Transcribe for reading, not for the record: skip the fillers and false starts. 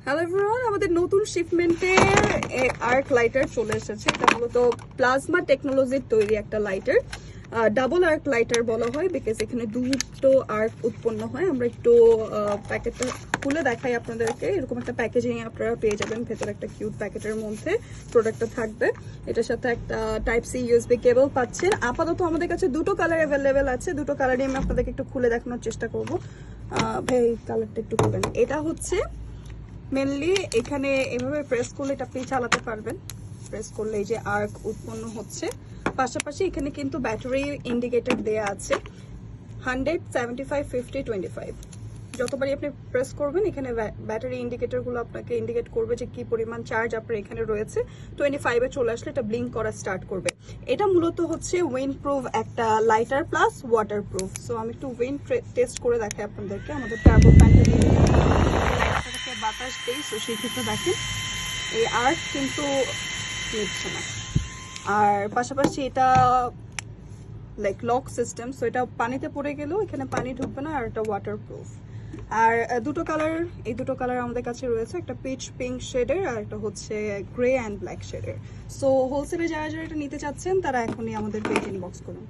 Hello everyone, আমাদের নতুন শিপমেন্টের arc lighter চলে এসেছে। এটা মূলত প্লাজমা টেকনোলজির তৈরি একটা লাইটার, ডাবল আর্ক লাইটার বলা হয় বিকজ এখানে দুটো আর্ক উৎপন্ন হয়। আমরা একটু প্যাকেটটা খুলে দেখাই আপনাদেরকে। এরকম একটা প্যাকেজিং আপনারা পেয়ে যাবেন, ভেতরে একটা কিউট প্যাকেটের মধ্যে প্রোডাক্টটা থাকবে। এটার সাথে একটা টাইপ সি ইউএসবি কেবল পাচ্ছেন। আপাতত আমাদের কাছে দুটো কালার অ্যাভেলেবেল আছে, দুটো কালারই আমি আপনাদেরকে একটু খুলে দেখানোর চেষ্টা করবো। ভাই কালারটা একটু খুলবেন। এটা হচ্ছে মেনলি এখানে এভাবে প্রেস করলে এটা আপনি চালাতে পারবেন। প্রেস করলে এই যে আর্ক উৎপন্ন হচ্ছে। পাশাপাশি এখানে কিন্তু ব্যাটারি ইন্ডিকেটর দেয়া আছে 100, 75, 50, 25। যতবারই আপনি প্রেস করবেন এখানে ব্যাটারি ইন্ডিকেটরগুলো আপনাকে ইন্ডিকেট করবে যে কি পরিমাণ চার্জ আপনার এখানে রয়েছে। 25-এ চলে আসলে এটা ব্লিঙ্ক করা স্টার্ট করবে। এটা মূলত হচ্ছে উইন্ড প্রুফ একটা lighter plus water proof. So আমি একটু উইন্ড টেস্ট করে দেখাই আপনাদেরকে। আমাদের টার্বো ফ্যানটা বাতাস দেই, সো সেই ক্ষেত্রে দেখেন এই আর্ক কিন্তু নিচ্ছে না। আর পাশাপাশি এটা লাইক লক সিস্টেম, সো এটা পানিতে পড়ে গেলেও এখানে পানি ঢুকবে না। আর এটা ওয়াটার প্রুফ। আর দুটো কালার, এই দুটো কালার আমাদের কাছে রয়েছে, একটা পিচ পিঙ্ক শেডের আর একটা হচ্ছে গ্রে অ্যান্ড ব্ল্যাক শেডের। সো হোলসেলে যারা যারা এটা নিতে চাচ্ছেন তারা এখনই আমাদের পেজ ইনবক্স করুন।